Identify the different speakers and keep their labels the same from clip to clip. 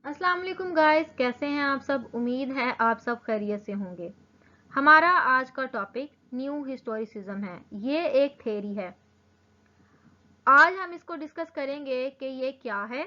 Speaker 1: अस्सलाम वालेकुम गाइस, कैसे हैं आप सब। उम्मीद है आप सब खैरियत से होंगे। हमारा आज का टॉपिक न्यू हिस्टोरिसिज्म है। ये एक थ्योरी है। आज हम इसको डिस्कस करेंगे कि ये क्या है,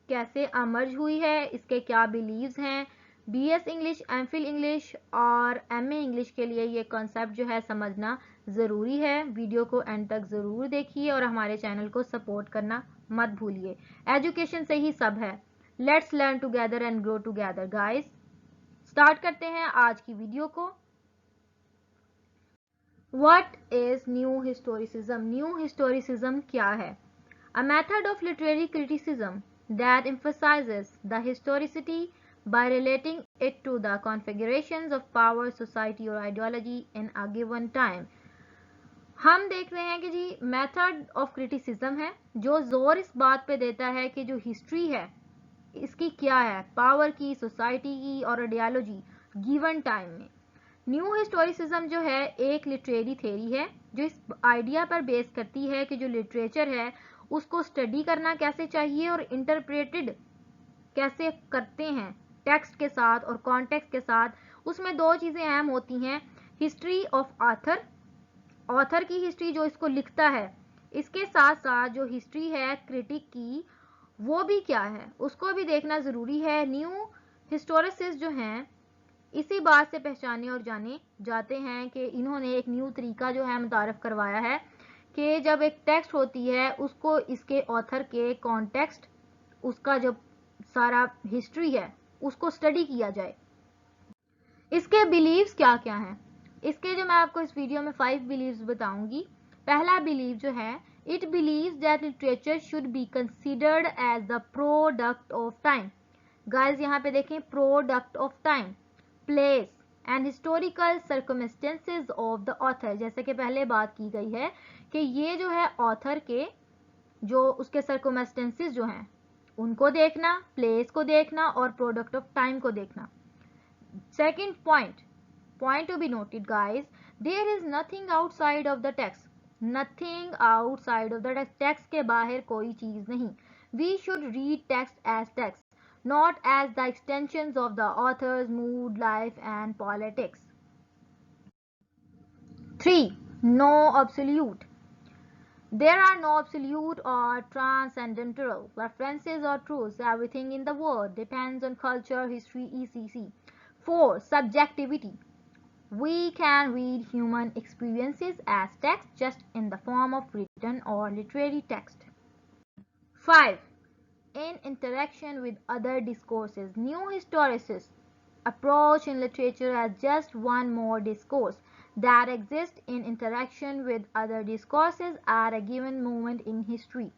Speaker 1: कैसे अमर्ज हुई है, इसके क्या बिलीव्स हैं। बीएस इंग्लिश, एमफिल इंग्लिश और एमए इंग्लिश के लिए ये कॉन्सेप्ट जो है समझना ज़रूरी है। वीडियो को एंड तक ज़रूर देखिए और हमारे चैनल को सपोर्ट करना मत भूलिए। एजुकेशन से ही सब है। Let's learn together and grow together guys. Start करते हैं आज की वीडियो को। What is new historicism? New historicism क्या है? A method of literary criticism that emphasizes the historicity by relating it to the configurations of power, society or ideology in a given time. हम देख रहे हैं कि जी method of criticism है जो जोर इस बात पे देता है कि जो हिस्ट्री है इसकी क्या है, पावर की, सोसाइटी की और आइडियोलॉजी गिवन टाइम में। न्यू हिस्टोरिसिज्म जो है एक लिटरेरी थ्योरी है जो इस आइडिया पर बेस करती है कि जो लिटरेचर है उसको स्टडी करना कैसे चाहिए और इंटरप्रेटेड कैसे करते हैं टेक्स्ट के साथ और कॉन्टेक्स्ट के साथ। उसमें दो चीजें अहम होती हैं, हिस्ट्री ऑफ ऑथर, ऑथर की हिस्ट्री जो इसको लिखता है, इसके साथ साथ जो हिस्ट्री है क्रिटिक की वो भी क्या है उसको भी देखना जरूरी है। न्यू हिस्टोरिसिस्ट जो हैं इसी बात से पहचाने और जाने जाते हैं कि इन्होंने एक न्यू तरीका जो है मुतारफ करवाया है कि जब एक टेक्स्ट होती है उसको इसके ऑथर के कॉन्टेक्स्ट, उसका जो सारा हिस्ट्री है उसको स्टडी किया जाए। इसके बिलीव्स क्या क्या हैं? इसके जो मैं आपको इस वीडियो में 5 बिलीव्स बताऊंगी। पहला बिलीव जो है, it believes that literature should be considered as the product of time. Guys यहाँ पे देखें, product of time, place and historical circumstances of the author. जैसे कि पहले बात की गई है कि ये जो है ऑथर के जो उसके सर्कमस्टेंसेज जो हैं उनको देखना, प्लेस को देखना और प्रोडक्ट ऑफ टाइम को देखना। Second point to be noted guys, there is nothing outside of the text, nothing outside of the text। text के बाहर कोई चीज नहीं। we should read text as text, not as the extensions of the author's mood, life and politics. 3. No absolute. There are no absolute or transcendental references or truths. Everything in the world depends on culture, history, etc. 4. Subjectivity. We can read human experiences as text just in the form of written or literary text. 5. In interaction with other discourses. New historicists approach in literature as just one more discourse that exists in interaction with other discourses at a given moment in history.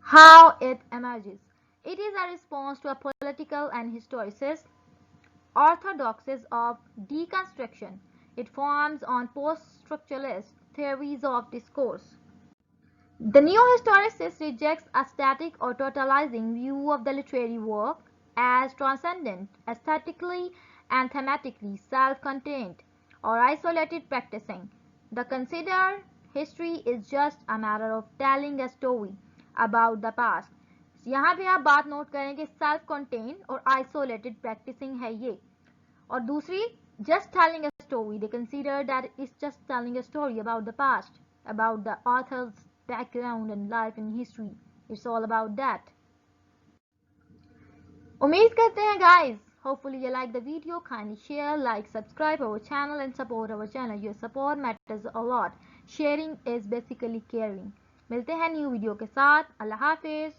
Speaker 1: How it emerges. It is a response to a political and historicist orthodoxies of deconstruction. It forms on post-structuralist theories of discourse. The new historicist rejects a static or totalizing view of the literary work as transcendent, aesthetically and thematically self-contained, or isolated practicing. The considered history is just a matter of telling a story about the past. यहाँ पे आप बात note करें कि self contain और isolated practising है ये, और दूसरी just telling a story. They consider that it's just telling a story about the past, about the author's background and life and history. It's all about that. उम्मीद करते हैं guys, hopefully you like the video. Kindly share, like, subscribe our channel and support our channel. Your support matters a lot. Sharing is basically caring. मिलते हैं new video के साथ। अल्लाह हाफिज।